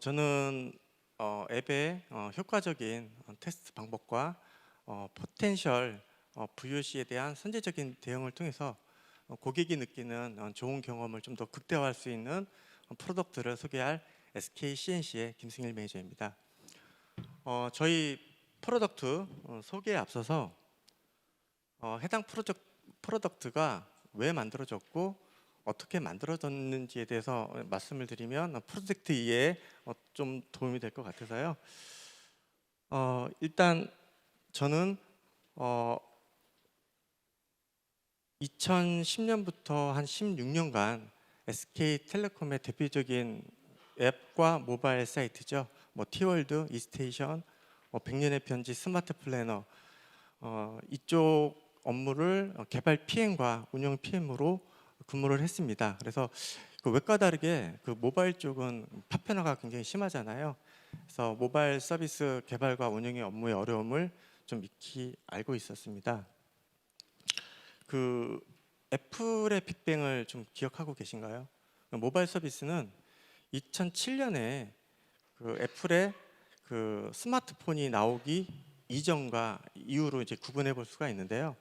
저는 앱의 효과적인 테스트 방법과 포텐셜 VOC에 대한 선제적인 대응을 통해서 고객이 느끼는 좋은 경험을 좀 더 극대화할 수 있는 프로덕트를 소개할 SK CNC의 김승일 매니저입니다. 저희 프로덕트 소개에 앞서서 해당 프로덕트가 왜 만들어졌고 어떻게 만들어졌는지에 대해서 말씀을 드리면 프로젝트 이해에 좀 도움이 될 것 같아서요. 일단 저는 2010년부터 한 16년간 SK텔레콤의 대표적인 앱과 모바일 사이트죠. 티월드, 이스테이션, 100년의 편지, 스마트 플래너 이쪽 업무를 개발 PM과 운영 PM으로 근무를 했습니다. 그래서 그 외과 다르게 그 모바일 쪽은 파편화가 굉장히 심하잖아요. 그래서 모바일 서비스 개발과 운영의 업무의 어려움을 좀 익히 알고 있었습니다. 그 애플의 빅뱅을 좀 기억하고 계신가요? 모바일 서비스는 2007년에 그 애플의 그 스마트폰이 나오기 이전과 이후로 이제 구분해 볼 수가 있는데요.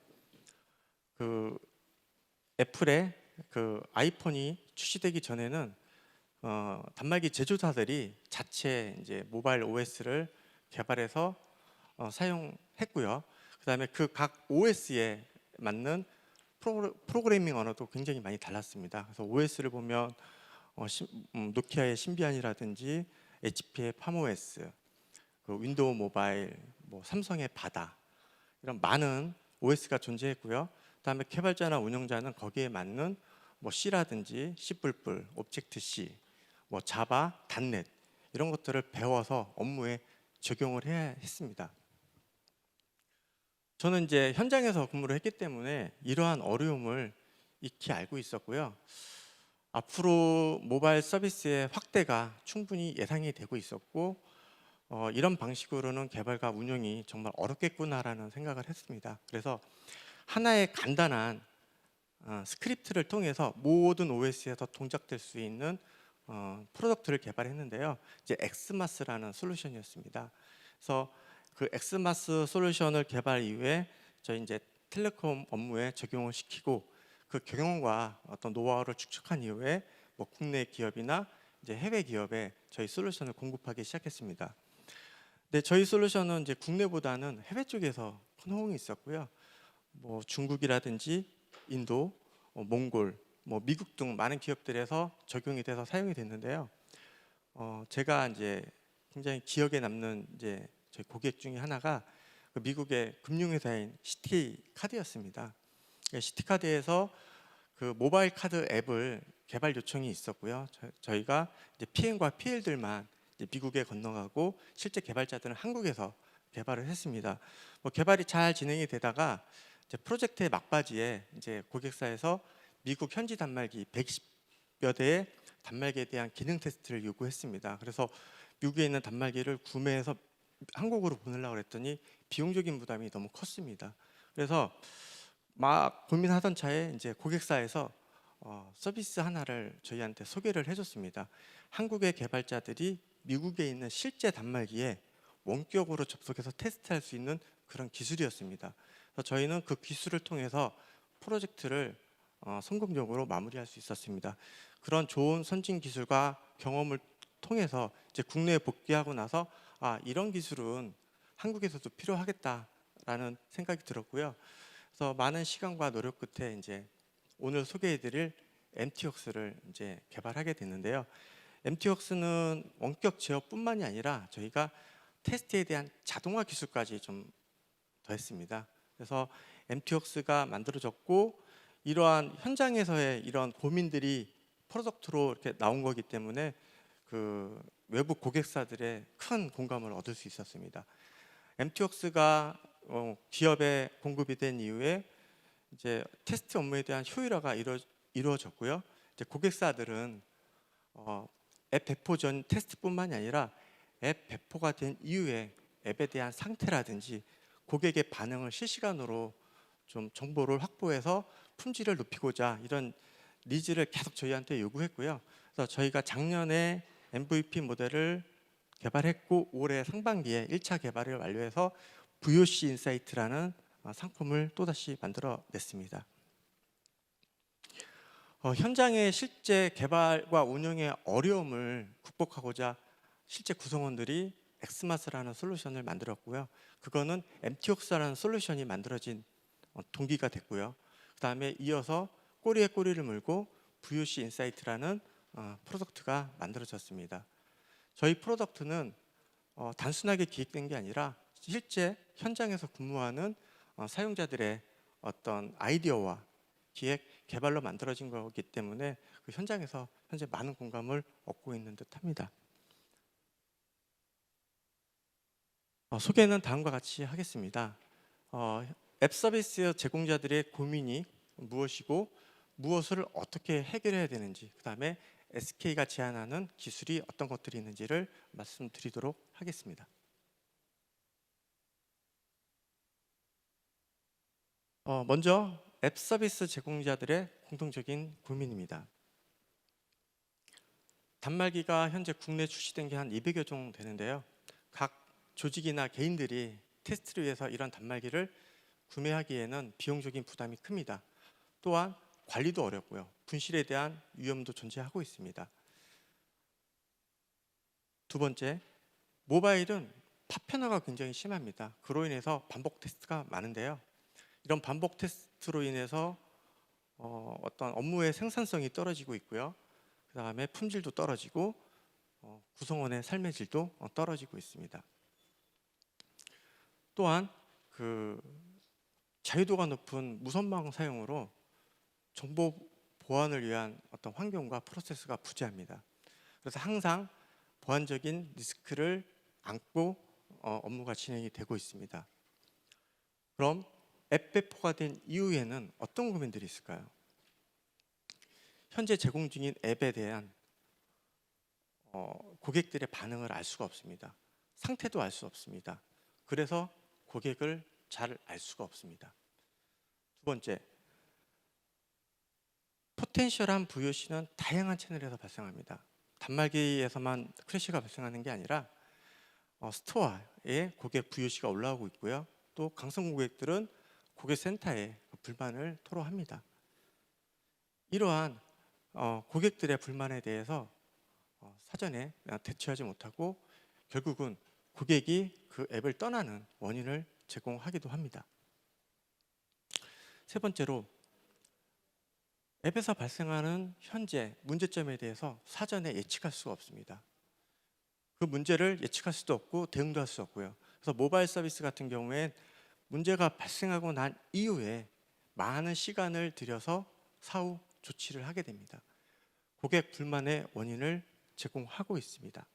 그 애플의 그 아이폰이 출시되기 전에는 단말기 제조사들이 자체 이제 모바일 OS를 개발해서 사용했고요. 그다음에 그 각 OS에 맞는 프로그래밍 언어도 굉장히 많이 달랐습니다. 그래서 OS를 보면 노키아의 신비안이라든지 HP의 팜OS, 그 윈도우 모바일, 삼성의 바다 이런 많은 OS가 존재했고요. 그다음에 개발자나 운영자는 거기에 맞는 C라든지 C++, 오브젝트 C, 자바, 닷넷 이런 것들을 배워서 업무에 적용을 해야 했습니다. 저는 이제 현장에서 근무를 했기 때문에 이러한 어려움을 익히 알고 있었고요. 앞으로 모바일 서비스의 확대가 충분히 예상이 되고 있었고 이런 방식으로는 개발과 운영이 정말 어렵겠구나라는 생각을 했습니다. 그래서 하나의 간단한 스크립트를 통해서 모든 OS에서 동작될 수 있는 프로덕트를 개발했는데요. 이제 엑스마스라는 솔루션이었습니다. 그래서 그 엑스마스 솔루션을 개발 이후에 저희 이제 텔레콤 업무에 적용을 시키고 그 경영과 어떤 노하우를 축적한 이후에 국내 기업이나 이제 해외 기업에 저희 솔루션을 공급하기 시작했습니다. 근데 저희 솔루션은 이제 국내보다는 해외 쪽에서 큰 호응이 있었고요. 중국이라든지 인도, 몽골, 미국 등 많은 기업들에서 적용이 돼서 사용이 됐는데요. 제가 이제 굉장히 기억에 남는 이제 저희 고객 중에 하나가 그 미국의 금융회사인 시티카드였습니다. 시티카드에서 그 모바일 카드 앱을 개발 요청이 있었고요. 저희가 이제 PM과 PL들만 이제 미국에 건너가고 실제 개발자들은 한국에서 개발을 했습니다. 개발이 잘 진행이 되다가 이제 프로젝트의 막바지에 이제 고객사에서 미국 현지 단말기 120여 대의 단말기에 대한 기능 테스트를 요구했습니다. 그래서 미국에 있는 단말기를 구매해서 한국으로 보내려고 했더니 비용적인 부담이 너무 컸습니다. 그래서 막 고민하던 차에 이제 고객사에서 서비스 하나를 저희한테 소개를 해줬습니다. 한국의 개발자들이 미국에 있는 실제 단말기에 원격으로 접속해서 테스트할 수 있는 그런 기술이었습니다. 그래서 저희는 그 기술을 통해서 프로젝트를 성공적으로 마무리할 수 있었습니다. 그런 좋은 선진 기술과 경험을 통해서 이제 국내에 복귀하고 나서 이런 기술은 한국에서도 필요하겠다라는 생각이 들었고요. 그래서 많은 시간과 노력 끝에 이제 오늘 소개해드릴 MT웍스를 이제 개발하게 됐는데요. MT웍스는 원격 제어뿐만이 아니라 저희가 테스트에 대한 자동화 기술까지 좀 더했습니다. 그래서 MT웍스가 만들어졌고 이러한 현장에서의 이런 고민들이 프로덕트로 이렇게 나온 거기 때문에 그 외부 고객사들의 큰 공감을 얻을 수 있었습니다. MT웍스가 기업에 공급이 된 이후에 이제 테스트 업무에 대한 효율화가 이루어졌고요. 이제 고객사들은 앱 배포 전 테스트뿐만이 아니라 앱 배포가 된 이후에 앱에 대한 상태라든지 고객의 반응을 실시간으로 좀 정보를 확보해서 품질을 높이고자 이런 니즈를 계속 저희한테 요구했고요. 그래서 저희가 작년에 MVP 모델을 개발했고 올해 상반기에 1차 개발을 완료해서 VOC 인사이트라는 상품을 또다시 만들어냈습니다. 현장의 실제 개발과 운영의 어려움을 극복하고자 실제 구성원들이 엑스마스라는 솔루션을 만들었고요. 그거는 MT옥스라는 솔루션이 만들어진 동기가 됐고요. 그 다음에 이어서 꼬리에 꼬리를 물고 VOC 인사이트라는 프로덕트가 만들어졌습니다. 저희 프로덕트는 단순하게 기획된 게 아니라 실제 현장에서 근무하는 사용자들의 어떤 아이디어와 기획, 개발로 만들어진 거기 때문에 그 현장에서 현재 많은 공감을 얻고 있는 듯합니다. 소개는 다음과 같이 하겠습니다. 앱 서비스 제공자들의 고민이 무엇이고 무엇을 어떻게 해결해야 되는지, 그 다음에 SK가 제안하는 기술이 어떤 것들이 있는지를 말씀드리도록 하겠습니다. 먼저 앱 서비스 제공자들의 공통적인 고민입니다. 단말기가 현재 국내 출시된 게 한 200여 종 되는데요. 각 조직이나 개인들이 테스트를 위해서 이런 단말기를 구매하기에는 비용적인 부담이 큽니다. 또한 관리도 어렵고요. 분실에 대한 위험도 존재하고 있습니다. 두 번째, 모바일은 파편화가 굉장히 심합니다. 그로 인해서 반복 테스트가 많은데요. 이런 반복 테스트로 인해서 어떤 업무의 생산성이 떨어지고 있고요. 그 다음에 품질도 떨어지고 구성원의 삶의 질도 떨어지고 있습니다. 또한 그 자유도가 높은 무선망 사용으로 정보 보안을 위한 어떤 환경과 프로세스가 부재합니다. 그래서 항상 보안적인 리스크를 안고 업무가 진행이 되고 있습니다. 그럼 앱 배포가 된 이후에는 어떤 고민들이 있을까요? 현재 제공 중인 앱에 대한 고객들의 반응을 알 수가 없습니다. 상태도 알 수 없습니다. 그래서 고객을 잘 알 수가 없습니다. 두 번째, 포텐셜한 VOC는 다양한 채널에서 발생합니다. 단말기에서만 크래시가 발생하는 게 아니라 스토어에 고객 VOC가 올라오고 있고요. 또 강성 고객들은 고객센터에 불만을 토로합니다. 이러한 고객들의 불만에 대해서 사전에 대처하지 못하고 결국은 고객이 그 앱을 떠나는 원인을 제공하기도 합니다. 세 번째로, 앱에서 발생하는 현재 문제점에 대해서 사전에 예측할 수가 없습니다. 그 문제를 예측할 수도 없고 대응도 할 수 없고요. 그래서 모바일 서비스 같은 경우엔 문제가 발생하고 난 이후에 많은 시간을 들여서 사후 조치를 하게 됩니다. 고객 불만의 원인을 제공하고 있습니다.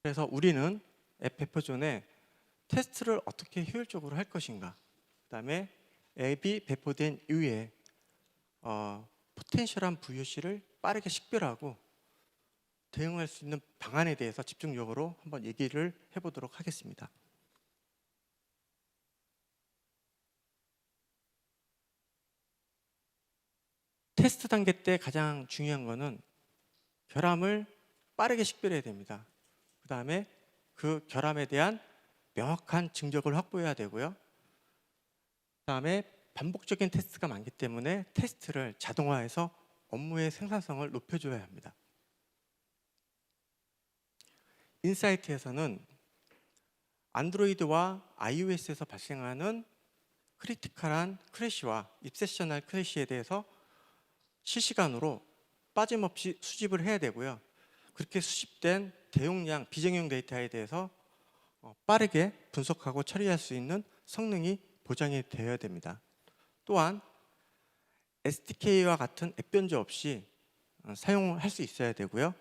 그래서 우리는 앱 배포 전에 테스트를 어떻게 효율적으로 할 것인가, 그 다음에 앱이 배포된 이후에 포텐셜한 VOC를 빠르게 식별하고 대응할 수 있는 방안에 대해서 집중적으로 한번 얘기를 해보도록 하겠습니다. 테스트 단계 때 가장 중요한 것은 결함을 빠르게 식별해야 됩니다. 그 다음에 그 결함에 대한 명확한 증적을 확보해야 되고요. 그 다음에 반복적인 테스트가 많기 때문에 테스트를 자동화해서 업무의 생산성을 높여줘야 합니다. 인사이트에서는 안드로이드와 iOS에서 발생하는 크리티컬한 크래시와 입세셔널 크래시에 대해서 실시간으로 빠짐없이 수집을 해야 되고요. 그렇게 수집된 대용량 비정형 데이터에 대해서 빠르게 분석하고 처리할 수 있는 성능이 보장이 되어야 됩니다. 또한 SDK와 같은 앱 변조 없이 사용할 수 있어야 되고요.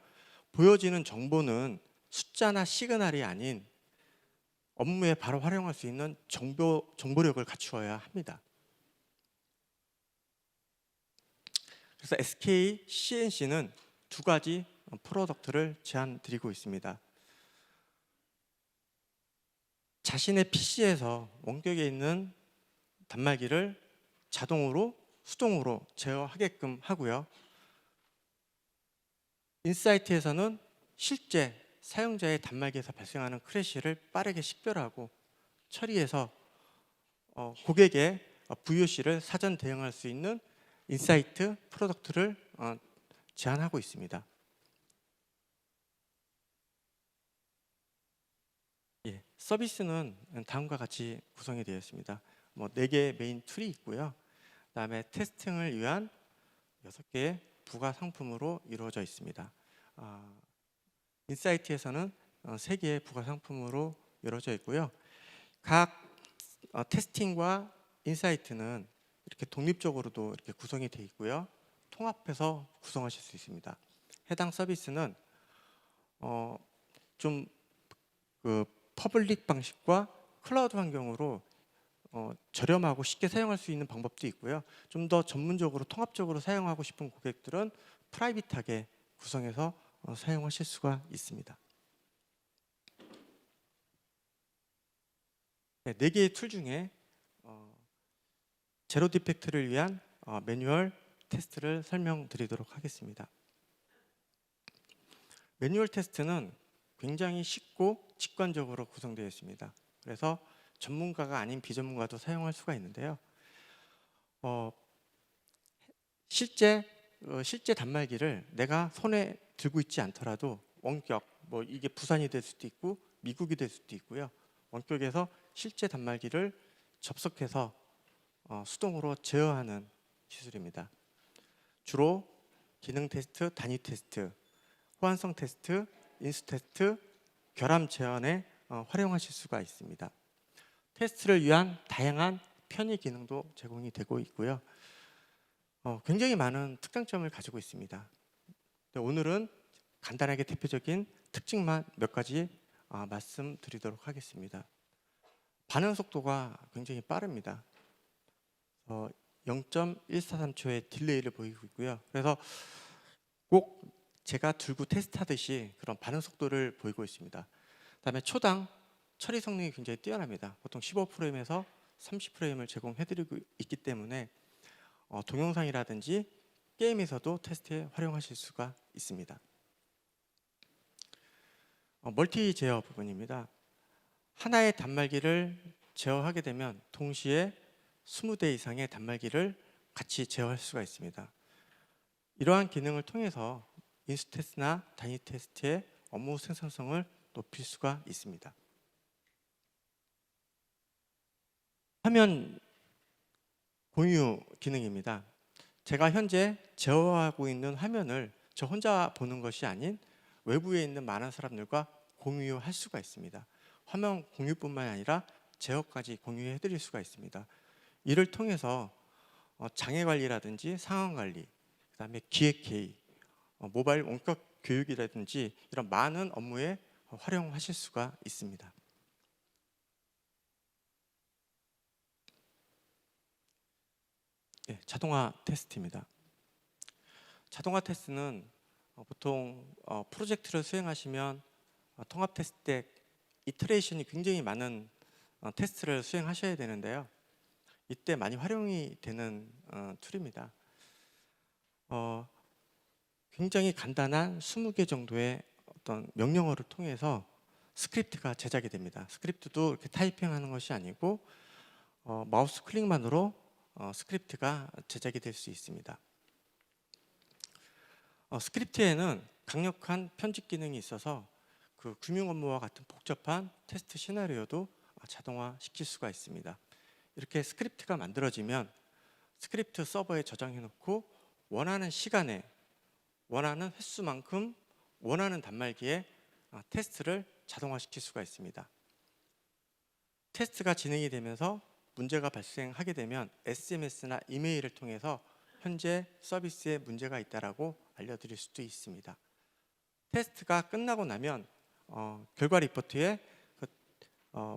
보여지는 정보는 숫자나 시그널이 아닌 업무에 바로 활용할 수 있는 정보력을 갖추어야 합니다. 그래서 SK CNC는 두 가지 프로덕트를 제안드리고 있습니다. 자신의 PC에서 원격에 있는 단말기를 자동으로 수동으로 제어하게끔 하고요. 인사이트에서는 실제 사용자의 단말기에서 발생하는 크래시를 빠르게 식별하고 처리해서 고객의 VOC를 사전 대응할 수 있는 인사이트 프로덕트를 제안하고 있습니다. 예, 서비스는 다음과 같이 구성이 되어 있습니다. 4개의 메인 툴이 있고요. 그다음에 테스팅을 위한 6개의 부가 상품으로 이루어져 있습니다. 인사이트에서는 3개의 부가 상품으로 이루어져 있고요. 각 테스팅과 인사이트는 이렇게 독립적으로도 이렇게 구성이 되어 있고요. 통합해서 구성하실 수 있습니다. 해당 서비스는 좀 퍼블릭 방식과 클라우드 환경으로 저렴하고 쉽게 사용할 수 있는 방법도 있고요. 좀 더 전문적으로 통합적으로 사용하고 싶은 고객들은 프라이빗하게 구성해서 사용하실 수가 있습니다. 네, 4개의 툴 중에 제로 디펙트를 위한 매뉴얼 테스트를 설명드리도록 하겠습니다. 매뉴얼 테스트는 굉장히 쉽고 직관적으로 구성되어 있습니다. 그래서 전문가가 아닌 비전문가도 사용할 수가 있는데요. 실제 단말기를 내가 손에 들고 있지 않더라도 원격, 이게 부산이 될 수도 있고 미국이 될 수도 있고요. 원격에서 실제 단말기를 접속해서 수동으로 제어하는 기술입니다. 주로 기능 테스트, 단위 테스트, 호환성 테스트, 인수 테스트, 결함 재현에 활용하실 수가 있습니다. 테스트를 위한 다양한 편의 기능도 제공이 되고 있고요. 굉장히 많은 특장점을 가지고 있습니다. 오늘은 간단하게 대표적인 특징만 몇 가지 말씀드리도록 하겠습니다. 반응 속도가 굉장히 빠릅니다. 0.143초의 딜레이를 보이고 있고요. 그래서 꼭 제가 들고 테스트하듯이 그런 반응 속도를 보이고 있습니다. 그다음에 초당 처리 성능이 굉장히 뛰어납니다. 보통 15프레임에서 30프레임을 제공해드리고 있기 때문에 동영상이라든지 게임에서도 테스트에 활용하실 수가 있습니다. 멀티 제어 부분입니다. 하나의 단말기를 제어하게 되면 동시에 20대 이상의 단말기를 같이 제어할 수가 있습니다. 이러한 기능을 통해서 인수 테스트나 단위 테스트의 업무 생산성을 높일 수가 있습니다. 화면 공유 기능입니다. 제가 현재 제어하고 있는 화면을 저 혼자 보는 것이 아닌 외부에 있는 많은 사람들과 공유할 수가 있습니다. 화면 공유뿐만 아니라 제어까지 공유해 드릴 수가 있습니다. 이를 통해서 장애 관리라든지 상황 관리, 그다음에 기획 회의, 모바일 원격 교육이라든지 이런 많은 업무에 활용하실 수가 있습니다. 네, 자동화 테스트입니다. 자동화 테스트는 보통 프로젝트를 수행하시면 통합 테스트 때 이터레이션이 굉장히 많은 테스트를 수행하셔야 되는데요. 이때 많이 활용이 되는 툴입니다. 굉장히 간단한 20개 정도의 어떤 명령어를 통해서 스크립트가 제작이 됩니다. 스크립트도 이렇게 타이핑하는 것이 아니고 마우스 클릭만으로 스크립트가 제작이 될 수 있습니다. 스크립트에는 강력한 편집 기능이 있어서 그 금융 업무와 같은 복잡한 테스트 시나리오도 자동화 시킬 수가 있습니다. 이렇게 스크립트가 만들어지면 스크립트 서버에 저장해 놓고 원하는 시간에 원하는 횟수만큼 원하는 단말기에 테스트를 자동화시킬 수가 있습니다. 테스트가 진행이 되면서 문제가 발생하게 되면 SMS나 이메일을 통해서 현재 서비스에 문제가 있다라고 알려드릴 수도 있습니다. 테스트가 끝나고 나면 결과 리포트에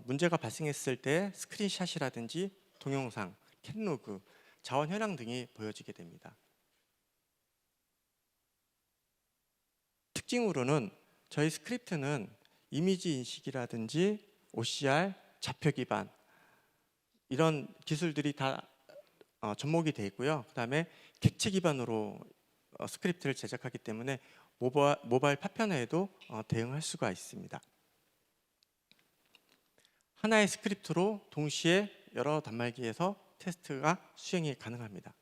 문제가 발생했을 때 스크린샷이라든지 동영상, 캣로그, 자원 현황 등이 보여지게 됩니다. 특징으로는 저희 스크립트는 이미지 인식이라든지 OCR, 좌표 기반 이런 기술들이 다 접목이 되어 있고요. 그다음에 객체 기반으로 스크립트를 제작하기 때문에 모바일 파편화에도 대응할 수가 있습니다. 하나의 스크립트로 동시에 여러 단말기에서 테스트가 수행이 가능합니다.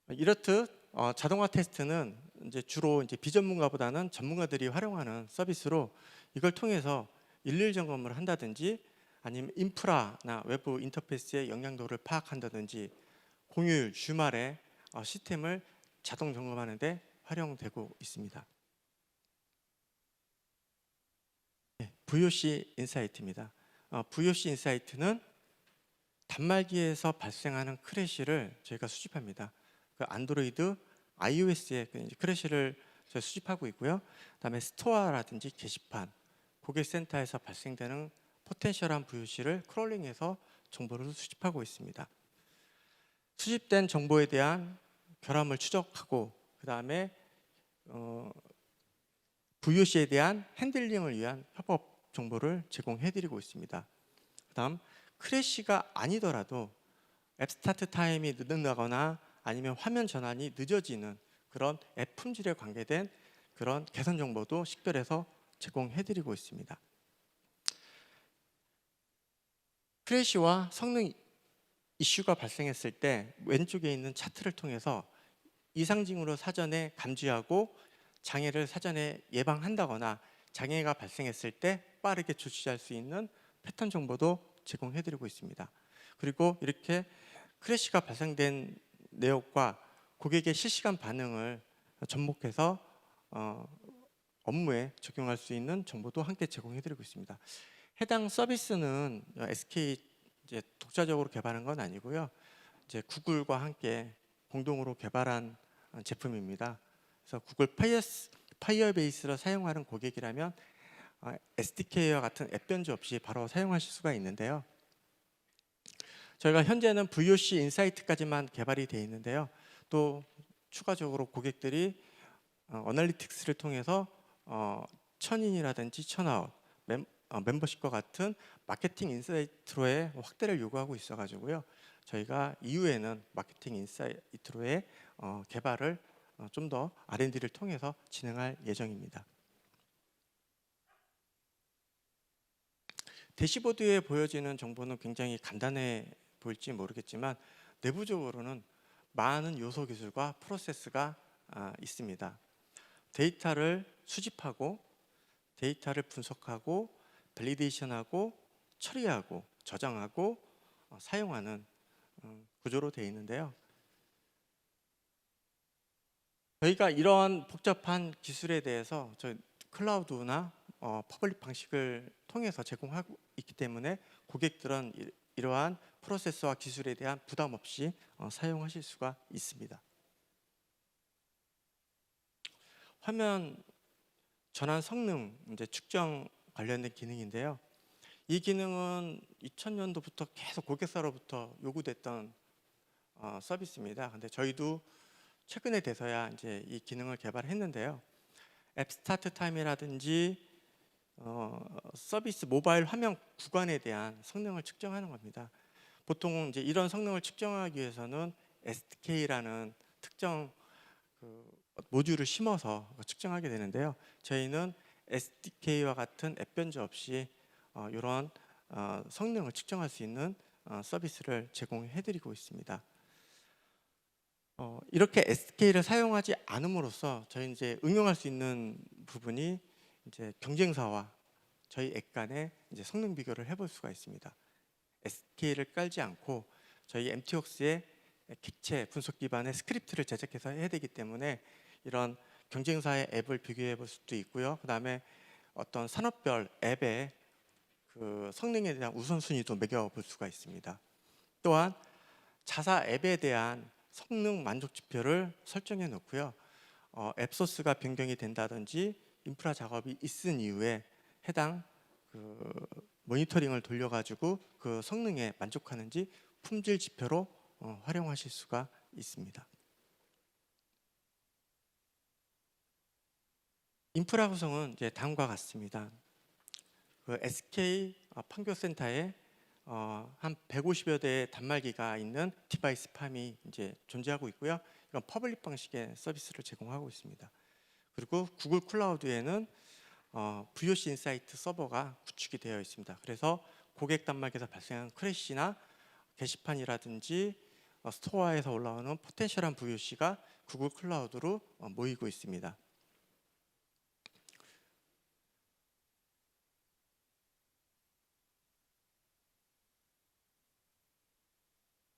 이렇듯 자동화 테스트는 이제 주로 비전문가보다는 전문가들이 활용하는 서비스로, 이걸 통해서 일일 점검을 한다든지 아니면 인프라나 외부 인터페이스의 영향도를 파악한다든지 공휴일, 주말에 시스템을 자동 점검하는 데 활용되고 있습니다. VOC 인사이트입니다. VOC 인사이트는 단말기에서 발생하는 크래시를 저희가 수집합니다. 그 안드로이드, iOS의 크래시를 저희 수집하고 있고요. 그다음에 스토어라든지 게시판, 고객센터에서 발생되는 포텐셜한 VOC를 크롤링해서 정보를 수집하고 있습니다. 수집된 정보에 대한 결함을 추적하고 그다음에 VOC에 대한 핸들링을 위한 협업 정보를 제공해드리고 있습니다. 그다음 크래시가 아니더라도 앱 스타트 타임이 늦는다거나 아니면 화면 전환이 늦어지는 그런 앱 품질에 관계된 그런 개선 정보도 식별해서 제공해드리고 있습니다. 크래시와 성능 이슈가 발생했을 때 왼쪽에 있는 차트를 통해서 이상 징후를 사전에 감지하고 장애를 사전에 예방한다거나 장애가 발생했을 때 빠르게 조치할 수 있는 패턴 정보도 제공해드리고 있습니다. 그리고 이렇게 크래시가 발생된 내역과 고객의 실시간 반응을 접목해서 업무에 적용할 수 있는 정보도 함께 제공해드리고 있습니다. 해당 서비스는 SK 독자적으로 개발한 건 아니고요. 이제 구글과 함께 공동으로 개발한 제품입니다. 그래서 구글 파이어베이스를 사용하는 고객이라면 SDK와 같은 앱 변조 없이 바로 사용하실 수가 있는데요. 저희가 현재는 VOC 인사이트까지만 개발이 되어 있는데요. 또 추가적으로 고객들이 어널리틱스를 통해서 천인이라든지 천아웃, 멤버십과 같은 마케팅 인사이트로의 확대를 요구하고 있어가지고요. 저희가 이후에는 마케팅 인사이트로의 개발을 좀 더 R&D를 통해서 진행할 예정입니다. 대시보드에 보여지는 정보는 굉장히 간단해 보일지 모르겠지만 내부적으로는 많은 요소 기술과 프로세스가 있습니다. 데이터를 수집하고 데이터를 분석하고 밸리데이션하고 처리하고 저장하고 사용하는 구조로 되어 있는데요. 저희가 이러한 복잡한 기술에 대해서 클라우드나 퍼블릭 방식을 통해서 제공하고 있기 때문에 고객들은 이러한 프로세스와 기술에 대한 부담 없이 사용하실 수가 있습니다. 화면 전환 성능 측정 관련된 기능인데요. 이 기능은 2000년도부터 계속 고객사로부터 요구됐던 서비스입니다. 근데 저희도 최근에 돼서야 이제 이 기능을 개발했는데요. 앱 스타트 타임이라든지 서비스 모바일 화면 구간에 대한 성능을 측정하는 겁니다. 보통 이제 이런 성능을 측정하기 위해서는 SDK라는 특정 모듈을 심어서 측정하게 되는데요. 저희는 SDK와 같은 앱 변조 없이 이런 성능을 측정할 수 있는 서비스를 제공해드리고 있습니다. 이렇게 SDK를 사용하지 않음으로써 저희 이제 응용할 수 있는 부분이 이제 경쟁사와 저희 앱 간의 이제 성능 비교를 해볼 수가 있습니다. SDK를 깔지 않고 저희 MT웍스의 객체 분석 기반의 스크립트를 제작해서 해야 되기 때문에 이런 경쟁사의 앱을 비교해 볼 수도 있고요. 그다음에 어떤 산업별 앱의 그 성능에 대한 우선순위도 매겨볼 수가 있습니다. 또한 자사 앱에 대한 성능 만족 지표를 설정해 놓고요. 앱 소스가 변경이 된다든지 인프라 작업이 있은 이후에 해당 모니터링을 돌려가지고 그 성능에 만족하는지 품질 지표로 활용하실 수가 있습니다. 인프라 구성은 이제 다음과 같습니다. 그 SK 판교센터에 한 150여 대의 단말기가 있는 디바이스 팜이 이제 존재하고 있고요. 이건 퍼블릭 방식의 서비스를 제공하고 있습니다. 그리고 구글 클라우드에는 VOC 인사이트 서버가 구축이 되어 있습니다. 그래서 고객 단말기에서 발생한 크래시나 게시판이라든지 스토어에서 올라오는 포텐셜한 VOC가 구글 클라우드로 모이고 있습니다.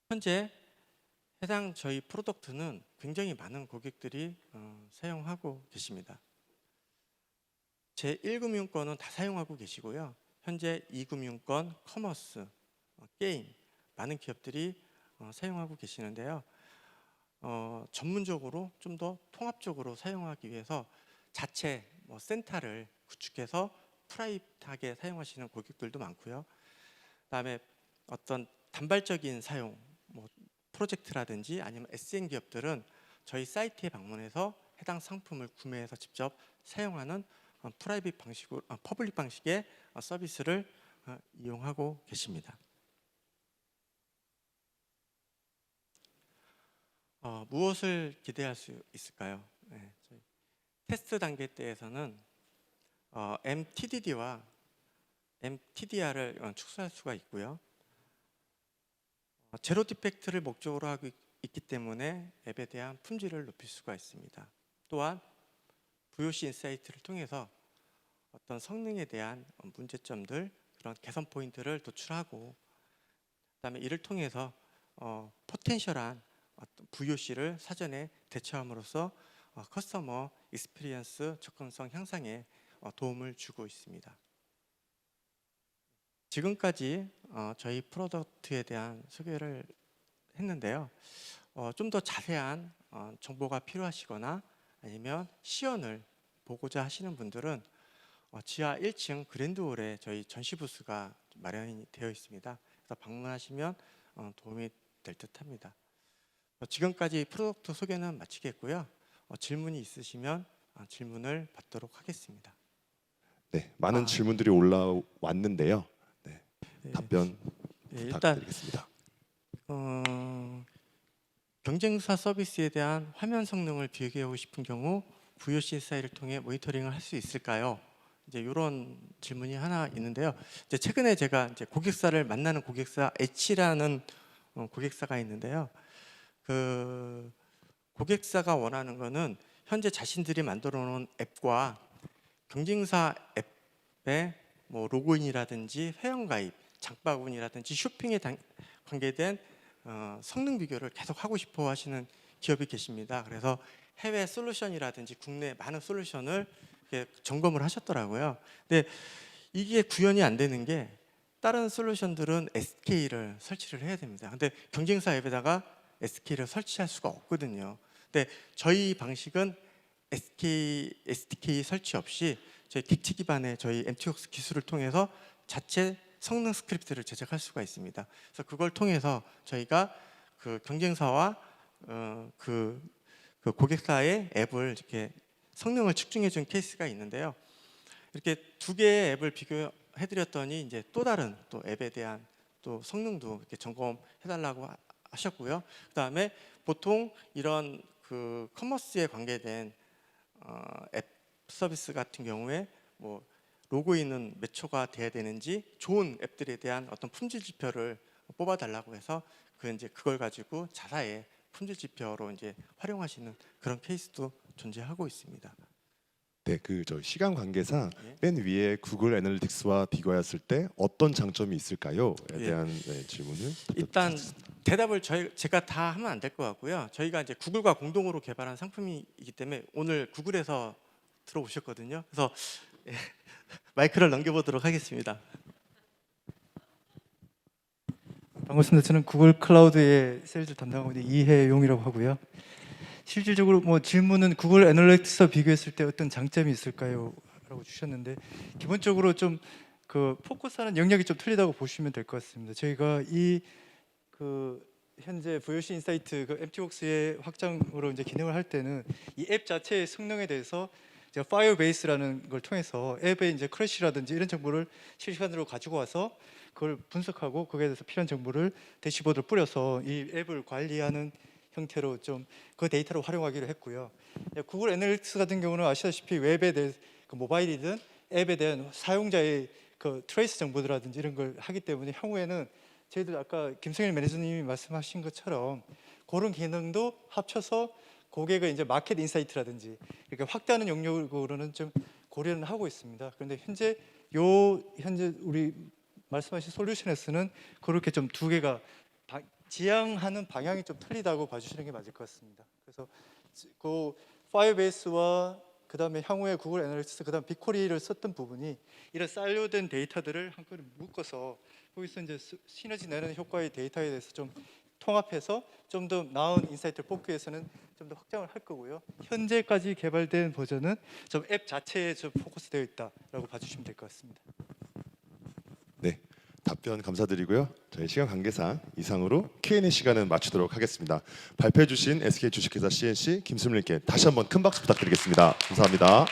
현재 해당 저희 프로덕트는 굉장히 많은 고객들이 사용하고 계십니다. 제1금융권은 다 사용하고 계시고요. 현재 2금융권, 커머스, 게임 많은 기업들이 사용하고 계시는데요. 전문적으로 좀 더 통합적으로 사용하기 위해서 자체 센터를 구축해서 프라이빗하게 사용하시는 고객들도 많고요. 그다음에 어떤 단발적인 사용, 프로젝트라든지 아니면 SN 기업들은 저희 사이트에 방문해서 해당 상품을 구매해서 직접 사용하는 프라이빗 방식으로, 퍼블릭 방식의 서비스를 이용하고 계십니다. 무엇을 기대할 수 있을까요? 네, 저희 테스트 단계 때에서는 MTDD와 MTDR을 축소할 수가 있고요. 제로 디펙트를 목적으로 하고 있기 때문에 앱에 대한 품질을 높일 수가 있습니다. 또한 VOC 인사이트를 통해서 어떤 성능에 대한 문제점들, 그런 개선 포인트를 도출하고, 그다음에 이를 통해서 포텐셜한 어떤 VOC를 사전에 대처함으로써 커스터머 익스피리언스 접근성 향상에 도움을 주고 있습니다. 지금까지 저희 프로덕트에 대한 소개를 했는데요. 좀 더 자세한 정보가 필요하시거나 아니면 시연을 보고자 하시는 분들은 지하 1층 그랜드홀에 저희 전시 부스가 마련이 되어 있습니다. 그래서 방문하시면 도움이 될 듯합니다. 지금까지 프로덕트 소개는 마치겠고요. 질문이 있으시면 질문을 받도록 하겠습니다. 네, 많은 질문들이 올라왔는데요. 네, 답변 부탁드리겠습니다. 일단 경쟁사 서비스에 대한 화면 성능을 비교하고 싶은 경우 VOC 인사이트를 통해 모니터링을 할 수 있을까요? 이제 이런 질문이 하나 있는데요. 이제 최근에 제가 이제 고객사를 만나는 고객사 H라는 고객사가 있는데요. 그 고객사가 원하는 거는 현재 자신들이 만들어 놓은 앱과 경쟁사 앱의 로그인이라든지 회원가입, 장바구니라든지 쇼핑에 관계된 성능 비교를 계속 하고 싶어 하시는 기업이 계십니다. 그래서 해외 솔루션이라든지 국내 많은 솔루션을 점검을 하셨더라고요. 근데 이게 구현이 안 되는 게 다른 솔루션들은 SK를 설치를 해야 됩니다. 근데 경쟁사 앱에다가 SK를 설치할 수가 없거든요. 근데 저희 방식은 SDK 설치 없이 저희 객체 기반의 저희 MTworks 기술을 통해서 자체 성능 스크립트를 제작할 수가 있습니다. 그래서 그걸 통해서 저희가 그 경쟁사와 그 고객사의 앱을 이렇게 성능을 측정해 준 케이스가 있는데요. 이렇게 두 개의 앱을 비교해 드렸더니 이제 또 다른 또 앱에 대한 또 성능도 이렇게 점검해 달라고 하셨고요. 그다음에 보통 이런 그 커머스에 관계된 앱 서비스 같은 경우에 로그인은 몇 초가 돼야 되는지 좋은 앱들에 대한 어떤 품질 지표를 뽑아 달라고 해서 그걸 가지고 자사의 품질 지표로 이제 활용하시는 그런 케이스도 존재하고 있습니다. 네, 저 시간 관계상 예. 맨 위에 구글 애널리틱스와 비교했을 때 어떤 장점이 있을까요?에 예. 대한 질문을 일단 대답을 제가 다 하면 안 될 것 같고요. 저희가 이제 구글과 공동으로 개발한 상품이기 때문에 오늘 구글에서 들어오셨거든요. 그래서 마이크를 넘겨보도록 하겠습니다. 반갑습니다. 저는 구글 클라우드의 세일즈 담당하고 있는 이혜용이라고 하고요. 실질적으로 질문은 구글 애널리틱스와 비교했을 때 어떤 장점이 있을까요? 라고 주셨는데 기본적으로 좀 그 포커스하는 영역이 좀 틀리다고 보시면 될 것 같습니다. 저희가 현재 VOC 인사이트 MTworks의 확장으로 이제 기능을 할 때는 이 앱 자체의 성능에 대해서 제가 파이어베이스라는 걸 통해서 앱의 이제 크래시라든지 이런 정보를 실시간으로 가지고 와서 그걸 분석하고 거기에 대해서 필요한 정보를 대시보드를 뿌려서 이 앱을 관리하는 형태로 좀 그 데이터를 활용하기로 했고요. 구글 애널리틱스 같은 경우는 아시다시피 웹에 대해 그 모바일이든 앱에 대한 사용자의 그 트레이스 정보들라든지 이런 걸 하기 때문에 향후에는 저희들 아까 김성일 매니저님이 말씀하신 것처럼 그런 기능도 합쳐서 고객의 이제 마켓 인사이트라든지 이렇게 확대하는 영역으로는 좀 고려는 하고 있습니다. 그런데 현재 우리 말씀하신 솔루션에서는 그렇게 좀 두 개가 지향하는 방향이 좀 틀리다고 봐주시는 게 맞을 것 같습니다. 그래서 그 파이어베이스와 그다음에 향후에 구글 애널리틱스 그다음 빅쿼리를 썼던 부분이 이런 쌓여된 데이터들을 한꺼번에 묶어서 거기서 이제 시너지 내는 효과의 데이터에 대해서 좀 통합해서 좀 더 나은 인사이트를 뽑기 위해서는 좀 더 확장을 할 거고요. 현재까지 개발된 버전은 좀 앱 자체에 좀 포커스되어 있다라고 봐주시면 될 것 같습니다. 네, 답변 감사드리고요. 저희 시간 관계상 이상으로 Q&A 시간은 마치도록 하겠습니다. 발표해 주신 SK 주식회사 CNC 김수민님께 다시 한번 큰 박수 부탁드리겠습니다. 감사합니다.